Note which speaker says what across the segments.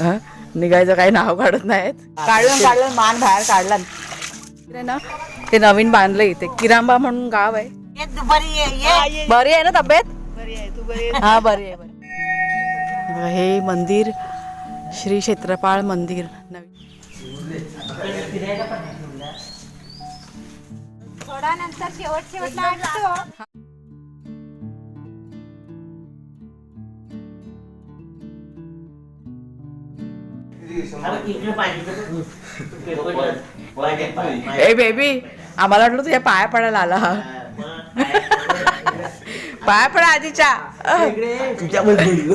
Speaker 1: निघायचं काही नाव काढत नाहीत. काढलं मान बाहेर काढला ना. ते नवीन बांधलं इथे किरांबा म्हणून गाव आहे. बरी आहे ना तब्येत? हा बरी आहे. हे मंदिर श्री क्षेत्रपाळ मंदिर नवीन.
Speaker 2: थोडा नंतर शेवटला आणतो.
Speaker 1: ए बेबी आम्हाला वाटलं तुझ्या पाया पडायला आला. पाया पडा आधीच्या.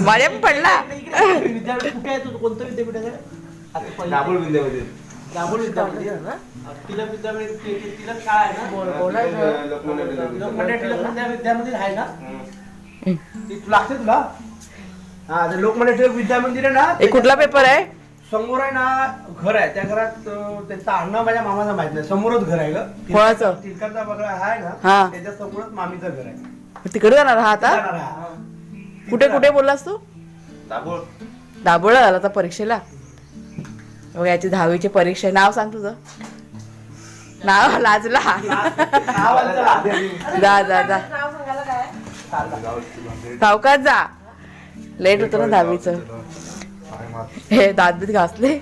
Speaker 1: माझ्या पण पडला.
Speaker 3: कोणतं विद्यापीठ आहे? विद्यामंदिर आहे ना? लागते तुला? हा लोकमान्य टिळक विद्यामंदिर आहे ना.
Speaker 1: कुठला पेपर आहे?
Speaker 3: समोर आहे ना घर आहे. त्या घरात त्यांचा अण्णा माझ्या मामाचा माहित नाही. समोरच घर आहे ग.
Speaker 1: कोणाचं?
Speaker 3: टिळकांचा बगळा आहे ना.
Speaker 1: हा
Speaker 3: त्याच्या समोरच मामीचं घर आहे.
Speaker 1: तिकडे जाणार हा आता? कुठे कुठे बोललास तू? दाभोळ झाला आता परीक्षेला. बघ याची 10वीची परीक्षा. नाव सांग तुझं. नाव लाजला. जा जा जा सावकाश जा. लेट होतं ना 10वीचं. हे दात बीत घासले.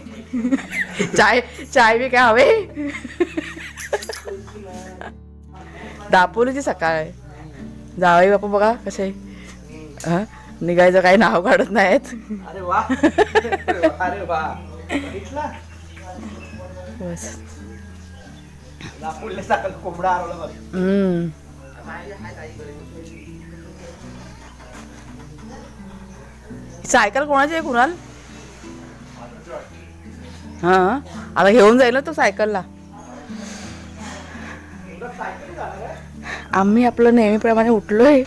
Speaker 1: चाय बी काय हवे? दापोलीची सकाळ आहे. जावई बापू बघा कसे निघायचं काही नाव काढत नाहीत.
Speaker 3: अरे वा. अरे वा.
Speaker 1: बस.
Speaker 3: कोंबडा आरवला.
Speaker 1: सायकल कोणाची आहे कुणाल? हा आता घेऊन जाईल तो सायकलला. आम्ही आपलं नेहमीप्रमाणे उठलोय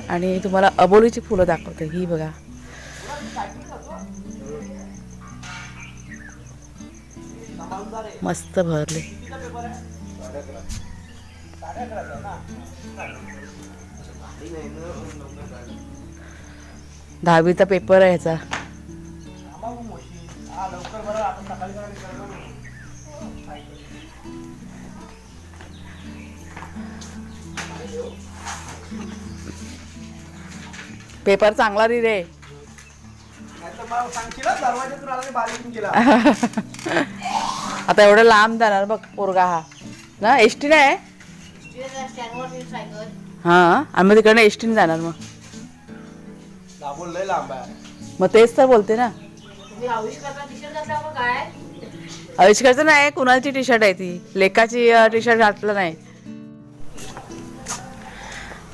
Speaker 1: आणि तुम्हाला अबोलीची फुलं दाखवते. ही बघा. मस्त भरले. 10वीचा पेपर आहे ह्याचा. पेपर चांगला रे. आता एवढं लांब जाणार बघ पोरगा हा ना. एसटी नाही. हा आम्ही तिकडनं एसटीने जाणार. मग तेच तर बोलते ना. आविष्कारचं नाही. कुणाची टी शर्ट आहे ती. लेकाची टी शर्ट घातलं नाही.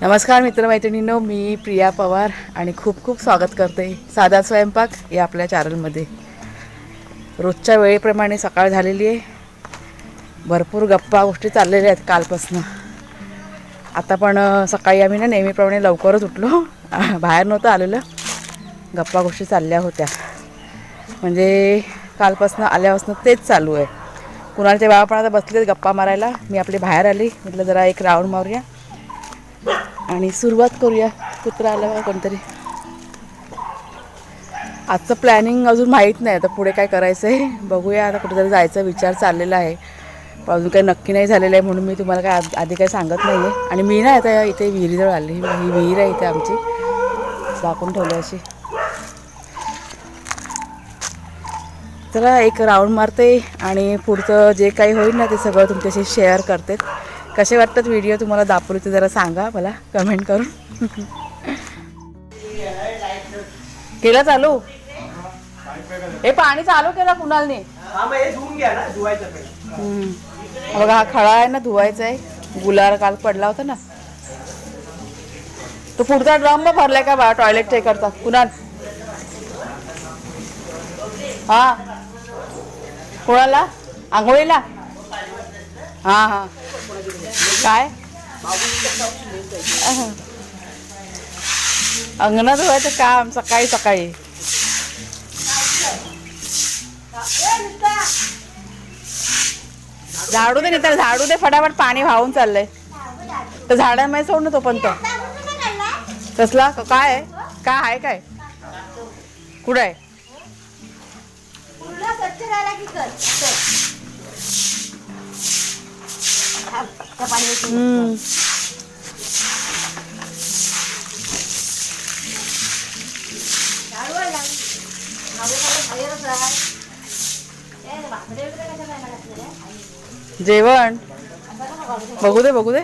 Speaker 1: नमस्कार मित्रमैत्रिणींनो, मी प्रिया पवार आणि खूप खूप स्वागत करते साधा स्वयंपाक या आपल्या चॅनलमध्ये. रोजच्या वेळेप्रमाणे सकाळ झालेली आहे. भरपूर गप्पा गोष्टी चाललेल्या आहेत कालपासून. आता पण सकाळी आम्ही ना नेहमीप्रमाणे लवकरच उठलो. बाहेर नव्हतं आलेलं. गप्पा गोष्टी चालल्या होत्या. म्हणजे कालपासून आल्यापासून तेच चालू आहे. कुणालचे बाबा पण आता बसलेत गप्पा मारायला. मी आपली बाहेर आली. म्हटलं जरा एक राऊंड मारूया आणि सुरुवात करूया. कुत्रा आला बघा कोणतरी. आजचं प्लॅनिंग अजून माहीत नाही. आता पुढे काय करायचं आहे बघूया. आता कुठेतरी जायचा विचार चाललेला आहे. पण अजून काही नक्की नाही झालेलं आहे म्हणून मी तुम्हाला काय आधी काही सांगत नाही आहे. आणि मी ना आता इथे विहिरीजवळ आली. ही विहीर आहे इथे आमची. दाखवून ठेवली अशी. चला एक राऊंड मारते आणि पुढचं जे काही होईल ना ते सगळं तुमच्याशी शेअर करते. कसे वाटतात व्हिडिओ तुम्हाला दापोलीचं जरा सांगा मला कमेंट करून. केलं चालू? हे पाणी चालू केलं कुणालने. बघा हा खळा आहे ना धुवायचा आहे. गुलाल काल पडला होता ना. तो पुढचा ड्रम भरलाय का बा टॉयलेट ते करता कुणाल? हा कोणाला? आंघोळीला? हां हां. काय अंगणात धुवायचं काम सकाळी सकाळी. झाडू दे नाही तर झाडू दे फटाफट. पाणी वाहून चाललंय तर झाडांमध्ये सोड ना तो पण. तो कसला काय आहे? काय आहे काय? कुठं आहे?
Speaker 2: की कर चल. थांब, त्या पाण्यात ठेव.
Speaker 1: हम्म.
Speaker 2: झाडूवर लाव. नवऱ्याला बाहेरच राह. ए, भाकरी वगैरे कशाला नाही घातलेल्या?
Speaker 1: जेवण बघू दे बघू दे.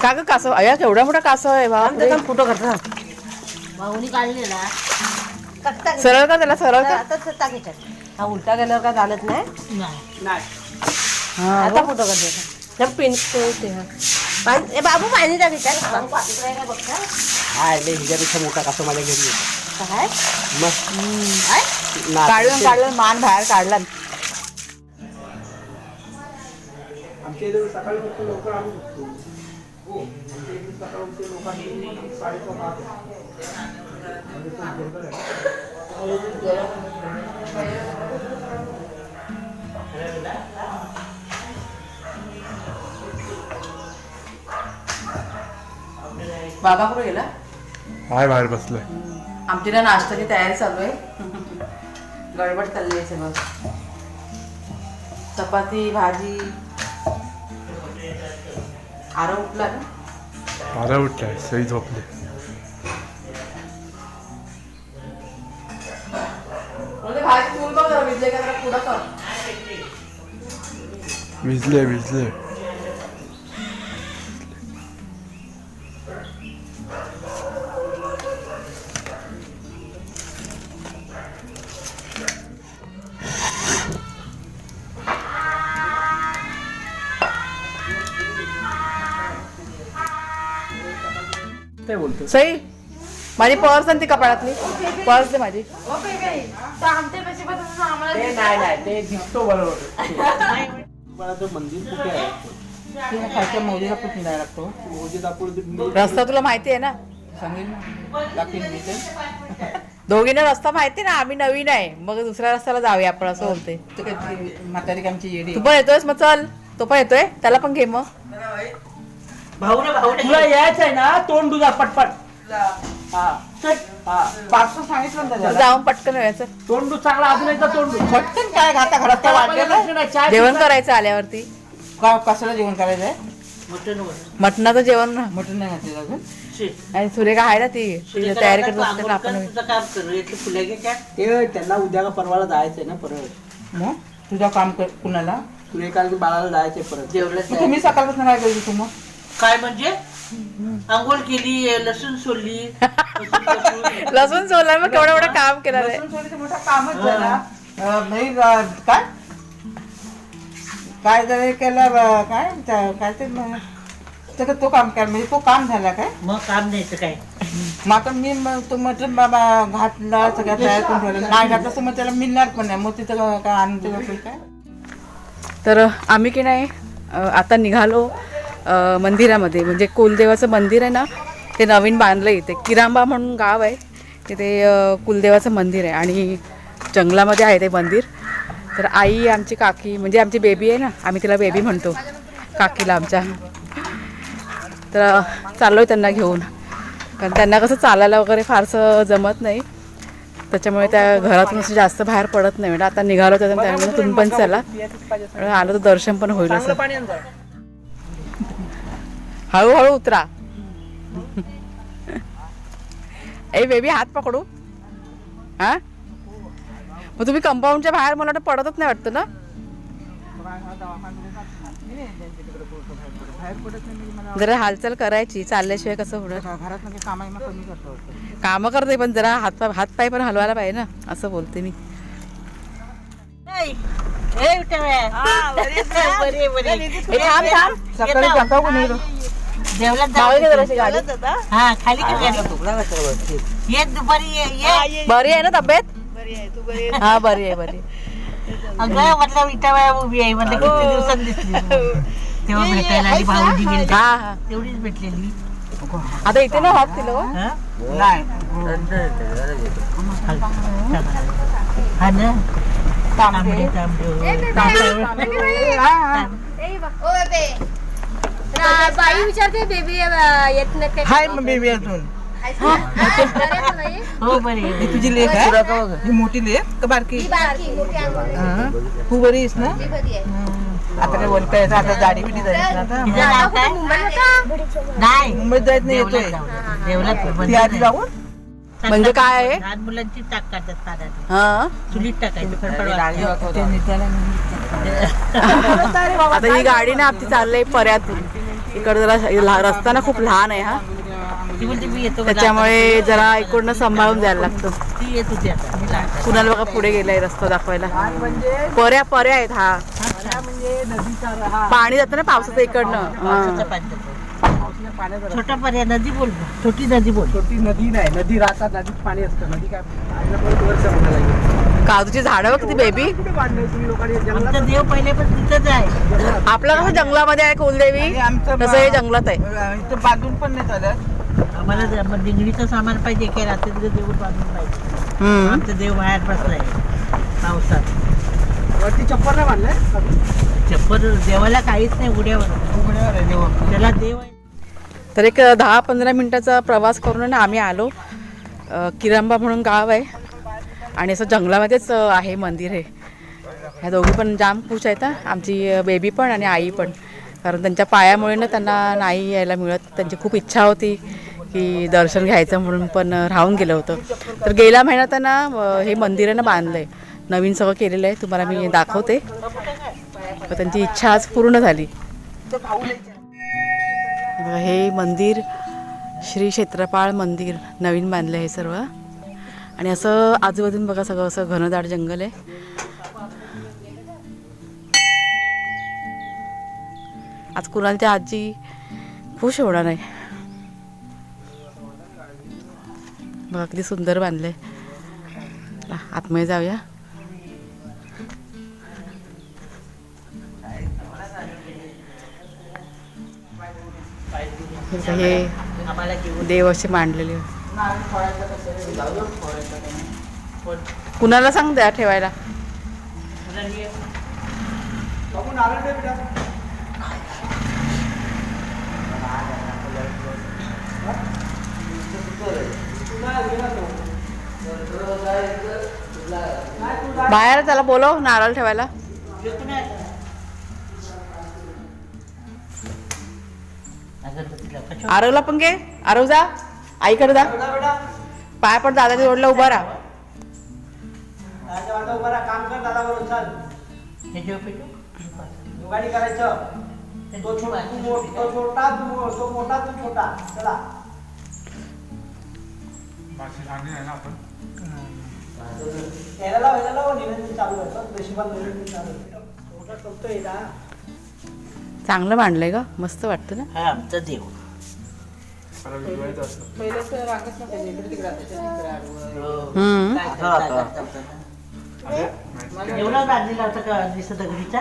Speaker 1: का ग कासव अया केवढा मोठा कासव आहे बापरे.
Speaker 3: फोटो करता
Speaker 2: भाऊनी काढलेला कट्टा
Speaker 1: सरळ कर त्याला सरळ कर.
Speaker 2: आता टाक याच्यात.
Speaker 4: हा उलटा गेल्यावर काय चालत नाही.
Speaker 2: नाही.
Speaker 1: हा
Speaker 4: आता फोटो काढते पिन ए बाबू पाणी टाक याच्यात.
Speaker 3: हा हिच्यापेक्षा मोठा कसं माझ्या घरी येतो.
Speaker 4: काय
Speaker 3: मग
Speaker 1: काढून काढून मान बाहेर काढला.
Speaker 3: आमच्या इथे सकाळी उठतो लवकर आम्ही उठतो. हो आमच्या इथे सकाळी उठते लोकांनी 6:30.
Speaker 1: बाबा कुठे गेला.
Speaker 5: हाय बाहेर बसलोय.
Speaker 1: आमची ना नाश्त्याची तयारी चालू आहे. गडबड चालली आहे सगळं. चपाती भाजी. आरव उठला ना.
Speaker 5: मला उठलाय सई झोपले.
Speaker 1: भाजी फुल बघ विजय का जरा पुढं कर.
Speaker 5: विजले
Speaker 3: ते बोलतो
Speaker 1: सई माझी पर्स आणि ती कपाळातली पर्स दे माझी.
Speaker 3: ते नाही ते दिसतो बरोबर. मला तो मंदिर कुठे आहे.
Speaker 1: खालच्या मौलीला खूप निघायला लागतो.
Speaker 3: मोजेत आपण
Speaker 1: रस्ता तुला माहिती आहे ना. दोघींना रस्ता माहिती ना. आम्ही नवीन आहे मग दुसऱ्या रस्त्याला जाऊया आपण असं बोलते.
Speaker 4: म्हातारी आमची येडी.
Speaker 1: तू पण येतोयस मग चल. तो पण येतोय त्याला पण घे मग.
Speaker 3: तुला यायचं आहे ना तोंड दुधा पटपट. हा हा
Speaker 4: पाचशे सांगितलं ना त्याला.
Speaker 1: जाऊन पटकन यायचं.
Speaker 3: तोंडू चांगला अजून एकदा तोंडू.
Speaker 4: पटकन काय घाता घरात वाढलेलं.
Speaker 1: जेवण करायचं आल्यावरती.
Speaker 4: कशाला जेवण करायचंय.
Speaker 1: मटणाचं जेवण ना.
Speaker 4: मटण नाही घातलेलं अजून.
Speaker 1: आणि सुरेखा आहे ना ती तिला तयारी करत असते ना आपण.
Speaker 3: ते त्यांना उद्या का परवाला जायचंय ना परत.
Speaker 4: मग तुझं काम कर कुणाला.
Speaker 3: तुला एखाद्या बाळाला जायचंय परत.
Speaker 4: मग तुम्ही सकाळपासून काय करतो मग.
Speaker 6: काय म्हणजे आंघोळ केली लसूण सोडली
Speaker 1: लसूण सोलला मग केवढं मोठं काम केलं रे.
Speaker 4: लसूण मोठा कामच झाला. नाही काय जर केलं काय ते तो काम केलं म्हणजे तो काम झाला काय.
Speaker 6: मग काम द्यायचं काय
Speaker 4: मग आता मी तो म्हटलं बाबा घातला सगळ्या तयार करून ठेवलं. नाही घातलं तर मग त्याला मिळणार पण नाही. मग तिथं काय आनंद असेल काय.
Speaker 1: तर आम्ही की नाही आता निघालो मंदिरामध्ये. म्हणजे कुलदेवाचं मंदिर आहे ना ते नवीन बांधलं इथे. किरांबा म्हणून गाव आहे तिथे कुलदेवाचं मंदिर आहे आणि जंगलामध्ये आहे ते मंदिर. तर आई आमची काकी म्हणजे आमची बेबी आहे ना आम्ही तिला बेबी म्हणतो काकीला आमच्या. तर चाललो आहे त्यांना घेऊन. कारण त्यांना कसं चालायला वगैरे फारसं जमत नाही त्याच्यामुळे त्या घरातून असं जास्त बाहेर पडत नाही. म्हणजे आता निघालो तर त्यामुळे तुम्ही पण चला आलो तर दर्शन पण होईल असं. हळूहळू उतरा. ए बेबी हात पकडू. हा मग तुम्ही कंपाऊंडच्या बाहेर मला वाटतं पडतच नाही वाटतं ना. जरा हालचाल करायची चालल्याशिवाय कसं होणार.
Speaker 4: घरात कामा कमी करतो.
Speaker 1: कामं करते पण जरा हातपाय पण हलवायला पाहिजे ना असं बोलते मी. थांब थांब
Speaker 4: सकाळी जातो का नाही.
Speaker 6: हा खाली ये दुपारी ये
Speaker 1: बरी आहे ना तब्येत. हा बरी आहे बरी.
Speaker 6: अगं म्हटलं विटा उभी आहे म्हटलं किती दिवसांनी दिसली तेव्हा भेटायला आली भाऊजी गेली
Speaker 1: हा हा
Speaker 6: तेवढीच भेटलेली.
Speaker 1: आता इथे ना हात दिलं.
Speaker 4: नाही
Speaker 6: हा ना
Speaker 4: तांबे.
Speaker 2: बाई विचारते बेबी येत नाही
Speaker 4: हाय मग बेबी अजून.
Speaker 6: हो बरे
Speaker 4: ही तुझी लेक आहे ही मोठी लेक का बारकी हा. तू बरी आहेस ना आता काय बोलता येतं आता गाडी बिडी जायची ना आता
Speaker 6: तिचं नाव काय नाही
Speaker 4: मुंबईत जायत नाही येतोय
Speaker 6: देवलात
Speaker 4: ती आधी जाऊन
Speaker 1: म्हणजे काय आहे?
Speaker 6: लहान मुलांची टाक काढतात पाण्यात
Speaker 1: हा
Speaker 6: चुलीत टाकायचं फडफड
Speaker 4: ते निघाला
Speaker 1: आता ही गाडी ना आपली चाललंय पर्यातून. इकडे जरा रस्ता ना खूप लहान आहे हा,
Speaker 6: ती म्हणते मी येतो
Speaker 1: त्याच्यामुळे जरा इकडनं सांभाळून जायला लागतं.
Speaker 6: ती येत होती आता मी लहान.
Speaker 1: कुणाला बघा पुढे गेलाय रस्ता दाखवायला.
Speaker 3: म्हणजे
Speaker 1: पर्या आहेत हा.
Speaker 3: म्हणजे नदीचा रहा
Speaker 1: पाणी जातं ना पावसाचं इकडनं.
Speaker 6: पावसाचं
Speaker 1: हा.
Speaker 6: पाणी जातं.
Speaker 3: पाण्याचा
Speaker 6: छोटा पर्याय नदी बोल छोटी नदी बोल
Speaker 3: छोटी नदी नाही, नदी राहतात, नदीत पाणी असतं. नदी काय पाहिलं परत वरचं म्हणायला लागेल.
Speaker 1: काजूची झाडं बघ ती बेबी.
Speaker 3: कुठे बांधलंय तुम्ही लोकांनी जंगलात?
Speaker 6: आमचं देव पहिले पण तिथंच आहे.
Speaker 1: आपलं कसं जंगलामध्ये आहे कुलदेवी,
Speaker 4: आणि आमचं
Speaker 1: तसं हे जंगलात आहे.
Speaker 4: इथं बांधून पण नाही चालत
Speaker 6: आम्हाला डिंगडीचं सामान पाहिजे काय रात्रीचं देऊळ बांधून पाहिजे.
Speaker 1: हम्म.
Speaker 6: आमचं देव बाहेर बसलाय पावसात.
Speaker 3: वरती चप्पल नाही बांधलंय?
Speaker 6: चप्पल देवाला काहीच नाही उड्यावर
Speaker 4: उघड्यावर आहे देव
Speaker 6: त्याला देव आहे.
Speaker 1: तर एक 10-15 मिनिटाचा प्रवास करून ना आम्ही आलो. किरंबा म्हणून गाव आहे आणि असं जंगलामध्येच आहे मंदिर हे. ह्या दोघी पण जाम खुश आहेत हा. आमची बेबी पण आणि आई पण, कारण त्यांच्या पायामुळे ना त्यांना नाही यायला मिळत. त्यांची खूप इच्छा होती की दर्शन घ्यायचं म्हणून, पण राहून गेलं होतं. तर गेल्या महिन्यात त्यांना हे मंदिर आहे ना बांधलं आहे, नवीन सगळं केलेलं आहे. तुम्हाला मी दाखवते. तर त्यांची इच्छा आज पूर्ण झाली. बघा हे मंदिर श्री क्षेत्रपाळ मंदिर नवीन बांधलं आहे सर्व. आणि असं आजूबाजून बघा सगळं असं घनदाट जंगल आहे. आज कुणालच्या आजी खुश होणार नाही. बघा किती सुंदर बांधलंय. आतमध्ये जाऊया. हे
Speaker 6: आम्हाला घेऊन
Speaker 1: देव असे मांडलेले. कुणाला सांग द्या ठेवायला.
Speaker 3: बघून आलं नाही बेटा?
Speaker 1: बाहेर त्याला बोलव नारळ ठेवायला. आरवला पण घे. आरव जा आईकडे जा. पाय पड दादाच्या जोडला उभा राहा.
Speaker 3: दादा वाटा उभा राहा, काम कर दादा बरोबर. चल
Speaker 6: हे जेव पेटू
Speaker 3: गाडी करायचं. तो छोटा तो मोठा तू छोटा. चला यायला लाव निरंजन चालू आहे. नशिबात निरंजन चालू आहे. मोठा टोकतोय ना.
Speaker 1: चांगलं मांडलंय ग, मस्त वाटतं ना.
Speaker 6: हा आमचा देव.
Speaker 1: हम्म.
Speaker 6: एवढा बांधलेला होता का दिसत दगडीचा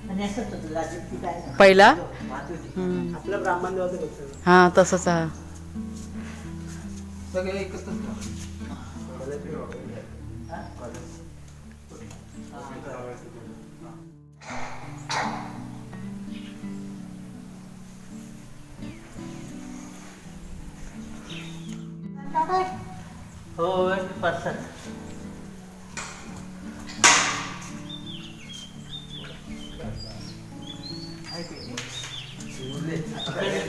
Speaker 6: आणि असंच होतं लाजूक ती काय नाही.
Speaker 1: पहिला हम्म.
Speaker 3: आपलं ब्राह्मण देवाचं बघतो.
Speaker 1: हा तसंच हा.
Speaker 4: सगळे एकच असतात.
Speaker 6: हो पर्सन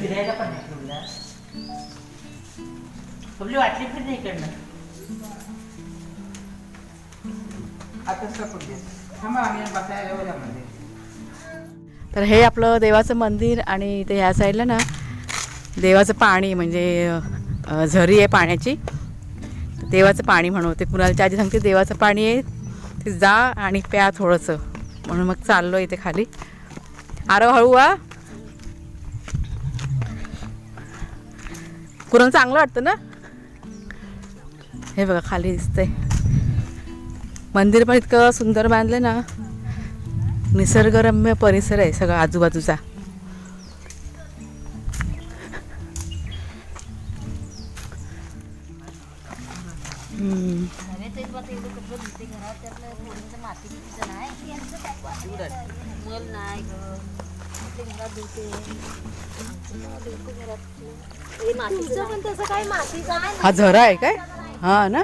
Speaker 6: फिरायला पण नाही तुला आपली वाटली पण नाही इकडनं.
Speaker 4: आता सपोर्ट थांबा आम्ही बसायला येऊ यामध्ये.
Speaker 1: तर हे आपलं देवाचं मंदिर आणि इथे ह्या साईडला ना देवाचं पाणी म्हणजे झरी आहे पाण्याची. देवाचं पाणी म्हणू ते. कुणालच्या आधी सांगते देवाचं पाणी आहे ते जा आणि प्या थोडंसं, म्हणून मग चाललो इथे खाली. आरव हळू वा. कुणाला चांगलं वाटतं ना. हे बघा खाली दिसतंय मंदिर पण इतकं सुंदर बांधलं ना. निसर्गरम्य परिसर आहे सगळं आजूबाजूचा.
Speaker 2: माती नाही मल नाही ग.
Speaker 1: हा झरा आहे काय? हा ना,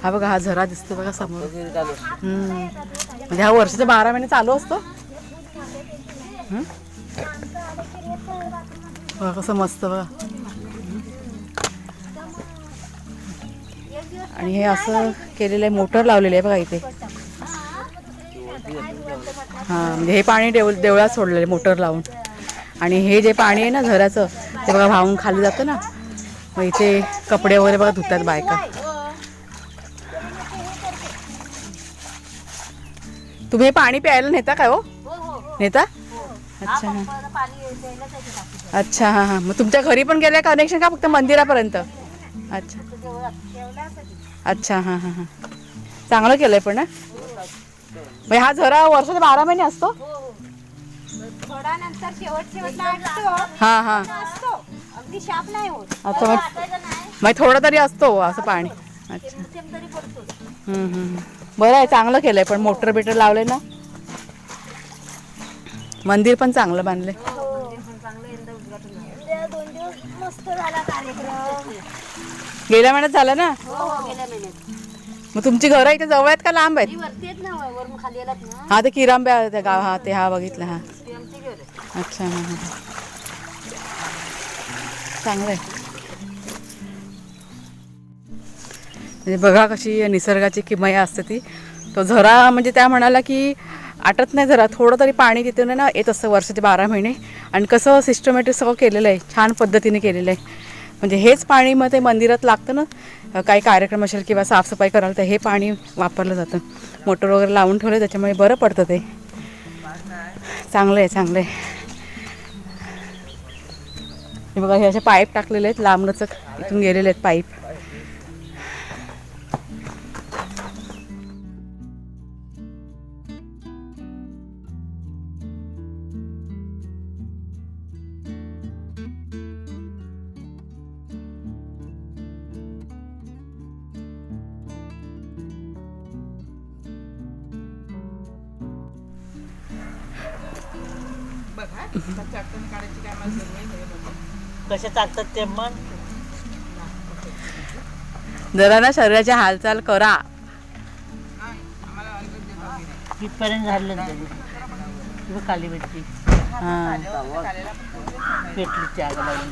Speaker 1: हा बघा हा झरा दिसतो बघा समोर. म्हणजे हा वर्षाचे 12 महिने चालू असतो. बघा कसं मस्त बघा. आणि हे असं केलेलं आहे, मोटर लावलेली आहे बघा इथे. हां म्हणजे हे पाणी देवळात सोडलेलं आहे मोटर लावून. आणि हे जे पाणी आहे ना झऱ्याचं ते बघा वाहून खाली जातं ना, मग इथे कपडे वगैरे बघा धुतात बायका. तुम्ही हे पाणी प्यायला नेता काय हो? नेता? अच्छा हां अच्छा हां हां. मग तुमच्या घरी पण गेलं कनेक्शन का फक्त मंदिरापर्यंत? अच्छा अच्छा हां हां हां. चांगलं केलंय पण ना. मग हा झरा वर्षाचे 12 महिने असतो? हां हां. अच्छा मग थोडा तरी असतो असं पाणी. अच्छा बरं आहे, चांगलं केलंय पण मोटर बिटर लावले ना. मंदिर पण चांगलं बांधलंय. गेल्या महिन्यात झालं ना. मग तुमची घरं इथे जवळ आहेत का लांब आहेत? हा ते किरांब्या त्या गाव. हा ते हा बघितलं. हा अच्छा हां हां चांगलं आहे. म्हणजे बघा कशी निसर्गाची किमया असते ती. तो झरा म्हणजे त्या म्हणाला की आटत नाही जरा थोडं तरी पाणी तिथे ना येत असतं वर्षाचे 12 महिने. आणि कसं सिस्टमॅटिक सगळं केलेलं आहे, छान पद्धतीने केलेलं आहे. म्हणजे हेच पाणी मग ते मंदिरात लागतं ना, काही कार्यक्रम असेल किंवा साफसफाई करायला तर हे पाणी वापरलं जातं. मोटर वगैरे लावून ठेवलं त्याच्यामुळे बरं पडतं ते. चांगलं आहे चांगलं आहे. हे बघा हे असे पाईप टाकलेले आहेत लांबलचक इथून गेलेले आहेत पाईप.
Speaker 6: कसे चालतात ते मग
Speaker 1: जरा ना शरीराची हालचाल करा.
Speaker 6: इथपर्यंत झालं खाली भेटली
Speaker 1: हां
Speaker 6: भेटली आग लागली.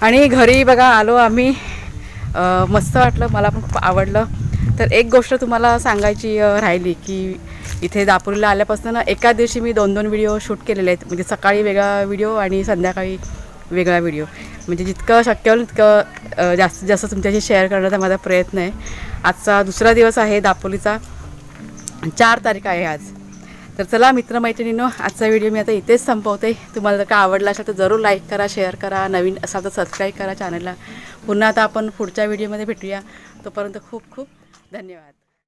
Speaker 1: आणि घरी बघा आलो आम्ही. मस्त वाटलं, मला पण खूप आवडलं. तर एक गोष्ट तुम्हाला सांगायची राहिली की इथे दापोलीला आल्यापासून ना एका दिवशी मी 2-2 व्हिडिओ शूट केलेले आहेत. म्हणजे सकाळी वेगळा व्हिडिओ आणि संध्याकाळी वेगळा व्हिडिओ. म्हणजे जितकं शक्य होईल तितकं जास्तीत जास्त तुमच्याशी शेअर करण्याचा माझा प्रयत्न आहे. आजचा दुसरा दिवस आहे दापोलीचा, 4 तारीख आहे आज. तर चला मित्रमैत्रिणींनो, आजचा व्हिडिओ मी आता इथेच संपवते. तुम्हाला जर का आवडला असेल तर जरूर लाईक करा, शेअर करा, नवीन असाल तर सबस्क्राईब करा चॅनलला. पुन्हा आता आपण पुढच्या व्हिडिओमध्ये भेटूया. तोपर्यंत खूप खूप धन्यवाद.